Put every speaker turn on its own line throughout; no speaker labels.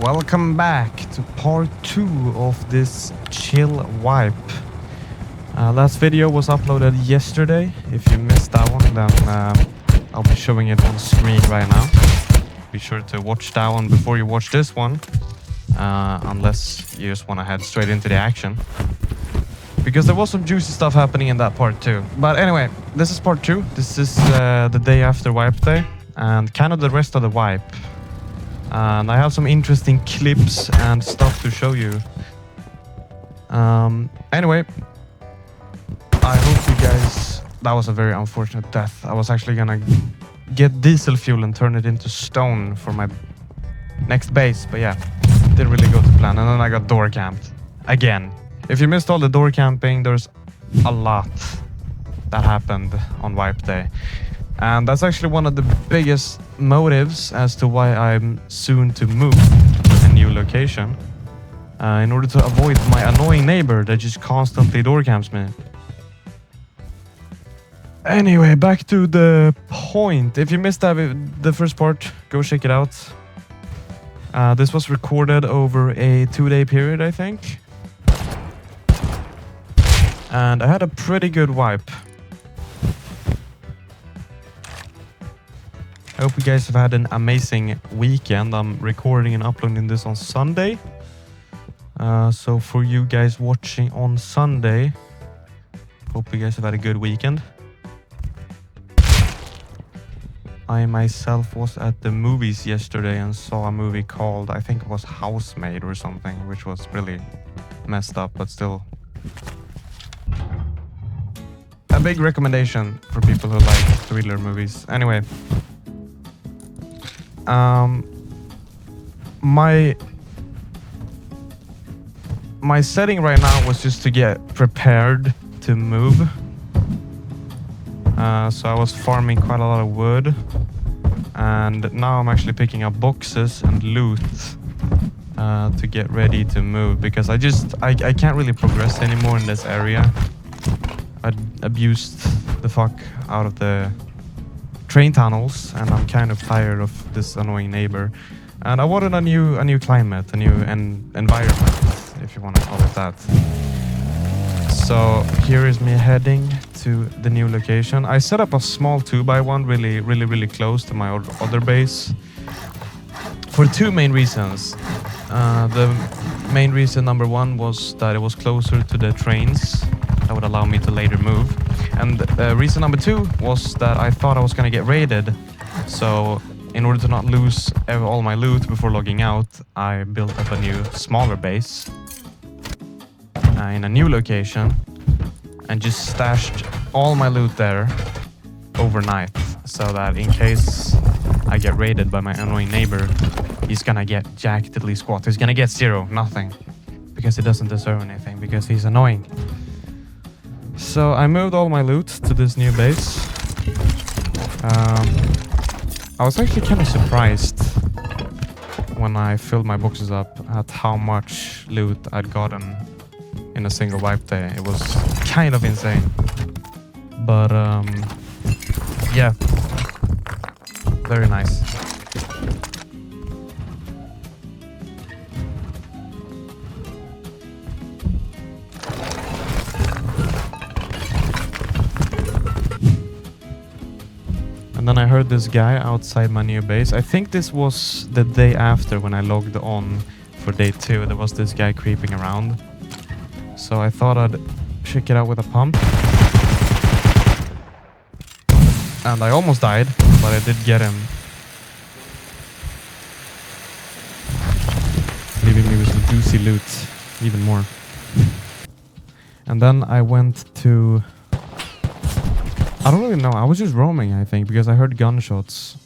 Welcome back to part 2 of this chill wipe. Last video was uploaded yesterday. If you missed that one, then I'll be showing it on screen right now. Be sure to watch that one before you watch this one, unless you just want to head straight into the action. Because there was some juicy stuff happening in that part too. But anyway, this is part 2. This is the day after wipe day, and kind of the rest of the wipe. And I have some interesting clips and stuff to show you. Anyway, I hope you guys... That was a very unfortunate death. I was actually gonna get diesel fuel and turn it into stone for my next base. But yeah, didn't really go to plan. And then I got door camped. Again. If you missed all the door camping, there's a lot that happened on wipe day. And that's actually one of the biggest motives as to why I'm soon to move to a new location. In order to avoid my annoying neighbor that just constantly door camps me. Anyway, back to the point. If you missed the first part, go check it out. This was recorded over a 2-day period, I think. And I had a pretty good wipe. I hope you guys have had an amazing weekend. I'm recording and uploading this on Sunday. So for you guys watching on Sunday, hope you guys have had a good weekend. I myself was at the movies yesterday and saw a movie called, I think it was Housemaid or something, which was really messed up, but still a big recommendation for people who like thriller movies. Anyway. My setting right now was just to get prepared to move. So I was farming quite a lot of wood, and now I'm actually picking up boxes and loot to get ready to move, because I can't really progress anymore in this area. I abused the fuck out of the train tunnels, and I'm kind of tired of this annoying neighbor. And I wanted a new climate, a new environment, if you want to call it that. So here is me heading to the new location. I set up a small 2x1 really close to my other base for 2 main reasons. The main reason number 1 was that it was closer to the trains. That would allow me to later move. And reason number 2 was that I thought I was gonna get raided. So in order to not lose all my loot before logging out, I built up a new smaller base in a new location and just stashed all my loot there overnight, so that in case I get raided by my annoying neighbor, he's gonna get jack diddly squat. He's gonna get 0, nothing, because he doesn't deserve anything, because he's annoying. So I moved all my loot to this new base. I was actually kind of surprised when I filled my boxes up at how much loot I'd gotten in a single wipe day. It was kind of insane. But yeah, very nice. And then I heard this guy outside my new base. I think this was the day after when I logged on for day 2. There was this guy creeping around. So I thought I'd check it out with a pump. And I almost died, but I did get him. Leaving me with some juicy loot, even more. And then I went to... I don't really know, I was just roaming, I think, because I heard gunshots.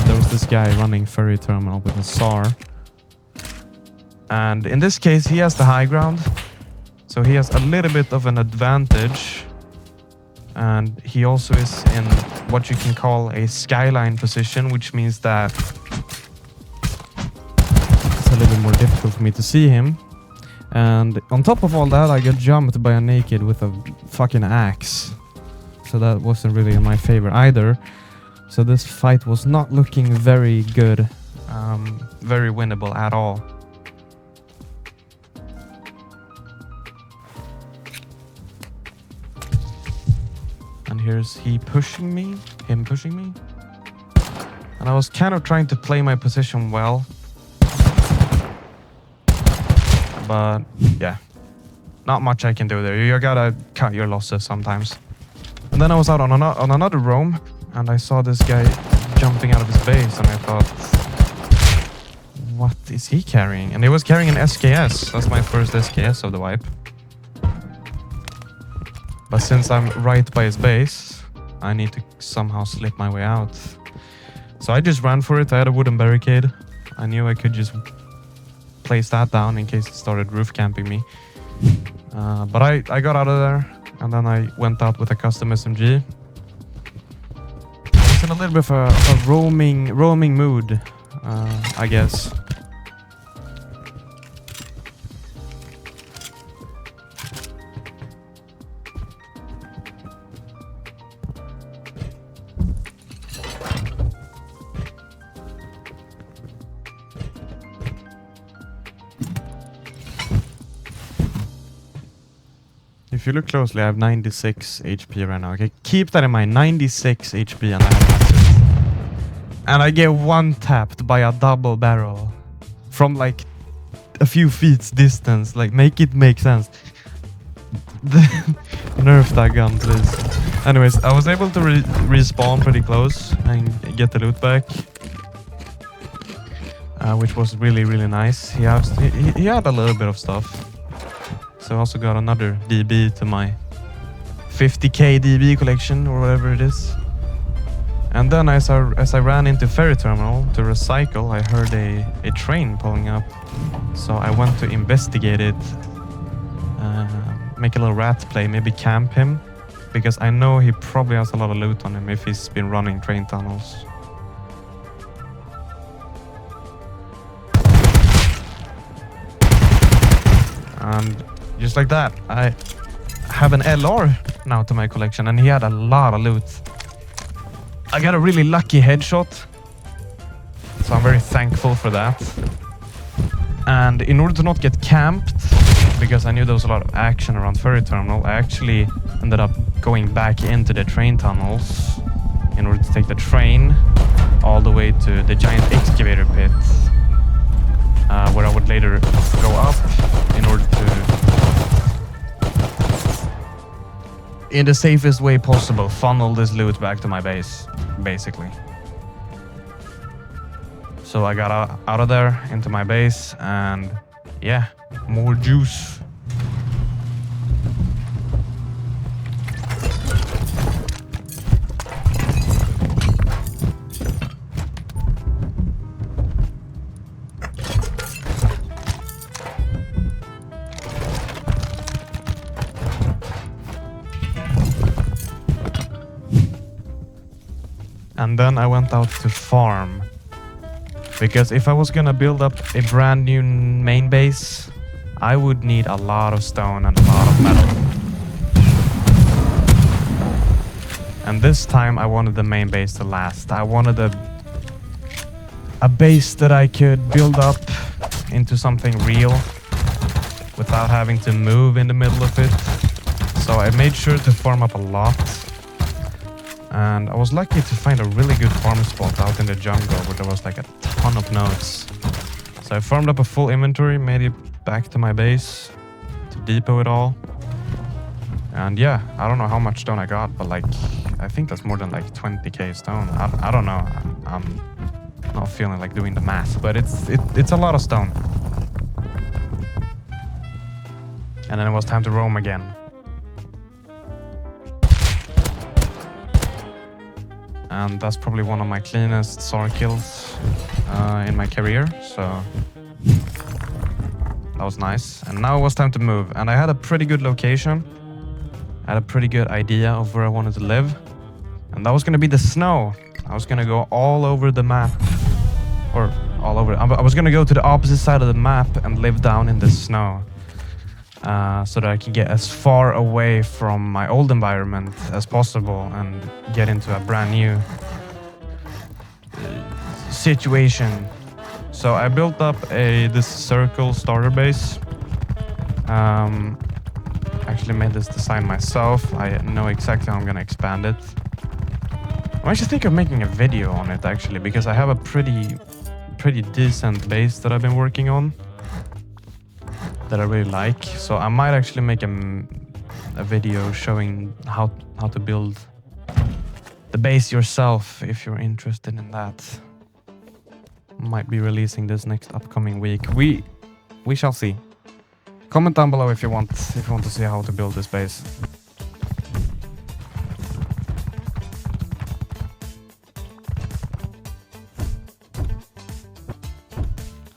There was this guy running ferry terminal with a SAR. And in this case, he has the high ground. So he has a little bit of an advantage. And he also is in what you can call a skyline position, which means that it's a little bit more difficult for me to see him. And on top of all that, I got jumped by a naked with a fucking axe. So that wasn't really in my favor either. So this fight was not looking very good. very winnable at all. And here's him pushing me. And I was kind of trying to play my position well. But yeah, not much I can do there. You gotta cut your losses sometimes. And then I was out on another roam, and I saw this guy jumping out of his base, and I thought, what is he carrying? And he was carrying an SKS. That's my first SKS of the wipe. But since I'm right by his base, I need to somehow slip my way out. So I just ran for it. I had a wooden barricade. I knew I could just place that down in case it started roof camping me. But I got out of there, and then I went out with a custom SMG. I was in a little bit of a roaming mood, I guess. If you look closely, I have 96 HP right now. Okay, keep that in mind. 96 HP and I have massive. And I get one tapped by a double barrel from like a few feet distance. Like, make it make sense. Nerf that gun, please. Anyways, I was able to respawn pretty close and get the loot back. Which was really, really nice. He had a little bit of stuff. So I also got another DB to my 50k DB collection or whatever it is. And then as I ran into ferry terminal to recycle, I heard a train pulling up. So I went to investigate it, make a little rat play, maybe camp him, because I know he probably has a lot of loot on him if he's been running train tunnels. And just like that, I have an LR now to my collection, and he had a lot of loot. I got a really lucky headshot, so I'm very thankful for that. And in order to not get camped, because I knew there was a lot of action around ferry terminal, I actually ended up going back into the train tunnels in order to take the train all the way to the giant excavator pit, where I would later go up in order to, in the safest way possible, funnel this loot back to my base, basically. So I got out of there into my base, and yeah, more juice. And then I went out to farm, because if I was gonna build up a brand new main base, I would need a lot of stone and a lot of metal. And this time I wanted the main base to last. I wanted a base that I could build up into something real without having to move in the middle of it. So I made sure to farm up a lot. And I was lucky to find a really good farm spot out in the jungle where there was like a ton of nodes. So I farmed up a full inventory, made it back to my base to depot it all. And yeah, I don't know how much stone I got, but like, I think that's more than like 20k stone. I don't know. I'm not feeling like doing the math, but it's a lot of stone. And then it was time to roam again. And that's probably one of my cleanest SAR kills in my career, so that was nice. And now it was time to move, and I had a pretty good location. I had a pretty good idea of where I wanted to live, and that was going to be the snow. I was going to go all over the map, or all over. I was going to go to the opposite side of the map and live down in the snow, so that I can get as far away from my old environment as possible and get into a brand new situation. So I built up this circle starter base. Actually made this design myself. I know exactly how I'm gonna expand it. I actually think of making a video on it actually, because I have a pretty decent base that I've been working on that I really like. So I might actually make a video showing how to build the base yourself if you're interested in that. Might be releasing this next upcoming week. We shall see. Comment down below if you want to see how to build this base.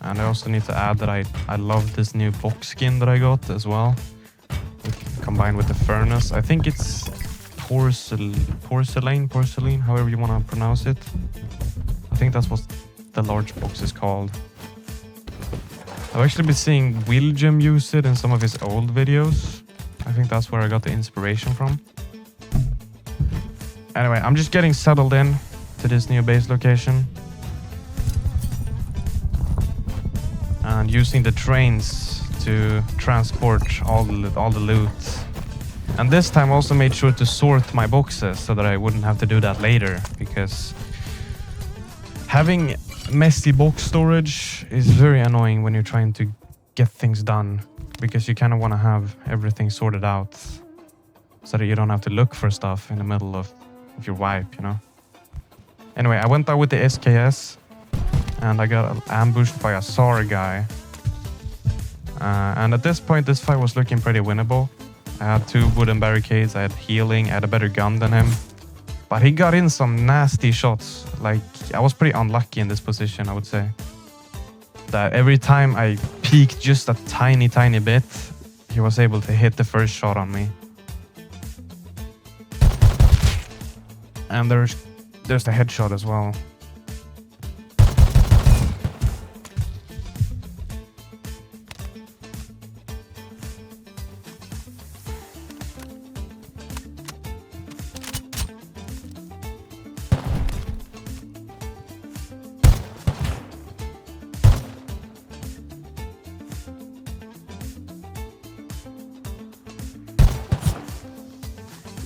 And I also need to add that I love this new box skin that I got as well, combined with the furnace. I think it's porcelain, however you want to pronounce it. I think that's what the large box is called. I've actually been seeing William use it in some of his old videos. I think that's where I got the inspiration from. Anyway, I'm just getting settled in to this new base location. And using the trains to transport all the loot. And this time I also made sure to sort my boxes so that I wouldn't have to do that later, because having messy box storage is very annoying when you're trying to get things done, because you kind of want to have everything sorted out so that you don't have to look for stuff in the middle of your wipe, you know. Anyway, I went out with the SKS and I got ambushed by a SAR guy. And at this point, this fight was looking pretty winnable. I had 2 wooden barricades, I had healing, I had a better gun than him. But he got in some nasty shots. Like, I was pretty unlucky in this position, I would say. That every time I peeked just a tiny bit, he was able to hit the first shot on me. And there's the headshot as well.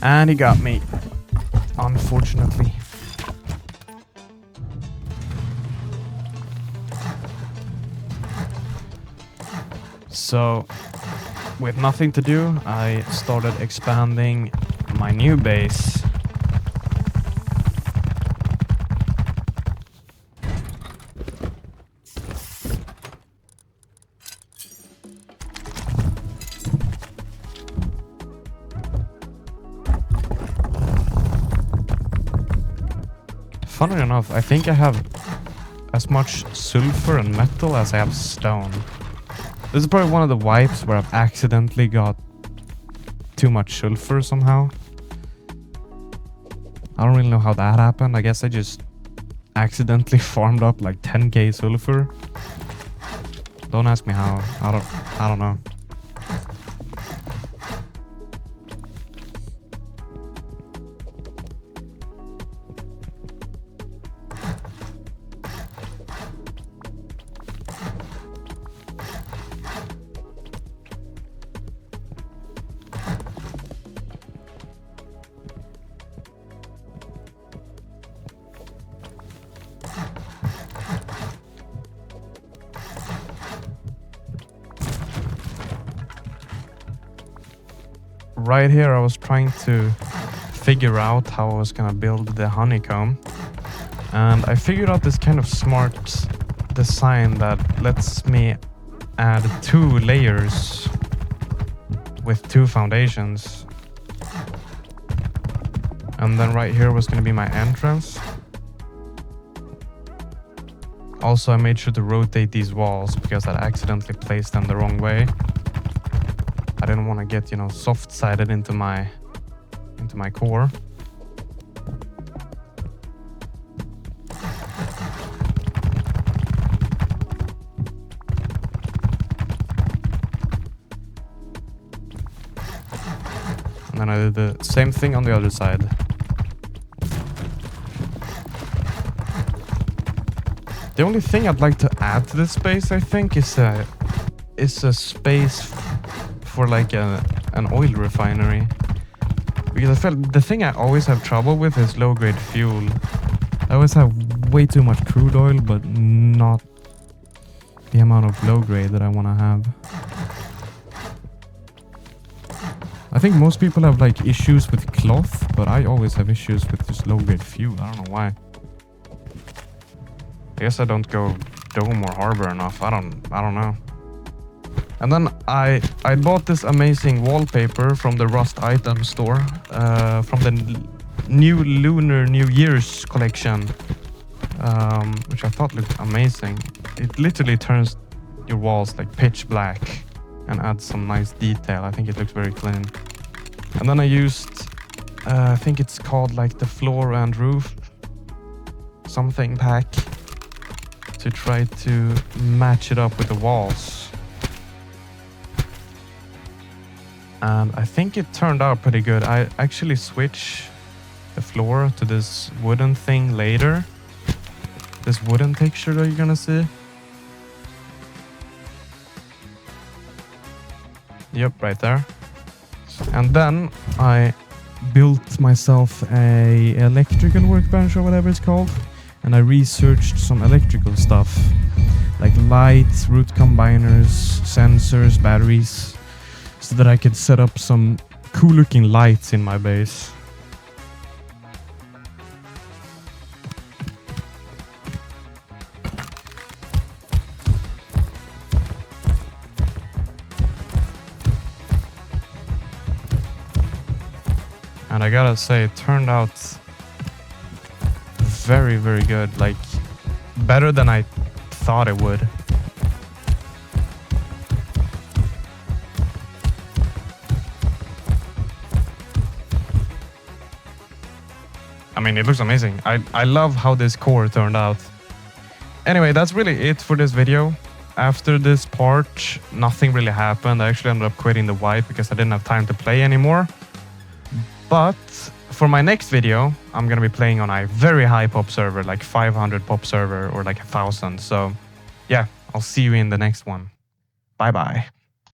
And he got me, unfortunately. So, with nothing to do, I started expanding my new base. Funny enough, I think I have as much sulfur and metal as I have stone. This is probably one of the wipes where I've accidentally got too much sulfur somehow. I don't really know how that happened. I guess I just accidentally farmed up like 10k sulfur. Don't ask me how. I don't know. Right here I was trying to figure out how I was gonna build the honeycomb, and I figured out this kind of smart design that lets me add 2 layers with 2 foundations. And then right here was gonna be my entrance. Also, I made sure to rotate these walls because I accidentally placed them the wrong way. I didn't want to get, you know, soft-sided into my core. And then I did the same thing on the other side. The only thing I'd like to add to this space, I think, is a space for like an oil refinery. Because I felt the thing I always have trouble with is low-grade fuel. I always have way too much crude oil, but not the amount of low-grade that I want to have. I think most people have like issues with cloth, but I always have issues with just low-grade fuel. I don't know why. I guess I don't go dome or harbor enough. I don't know. And then I bought this amazing wallpaper from the Rust item store, from the new Lunar New Year's collection, which I thought looked amazing. It literally turns your walls like pitch black and adds some nice detail. I think it looks very clean. And then I used, I think it's called like the floor and roof something pack to try to match it up with the walls. And I think it turned out pretty good. I actually switched the floor to this wooden thing later. This wooden texture that you're gonna see. Yep, right there. And then I built myself a electrical workbench or whatever it's called. And I researched some electrical stuff. Like lights, root combiners, sensors, batteries. So that I could set up some cool looking lights in my base. And I gotta say, it turned out very, very good. Like, better than I thought it would. I mean, it looks amazing. I love how this core turned out. Anyway, that's really it for this video. After this part, nothing really happened. I actually ended up quitting the wipe because I didn't have time to play anymore. But for my next video, I'm going to be playing on a very high pop server, like 500 pop server or like 1,000. So yeah, I'll see you in the next one. Bye bye.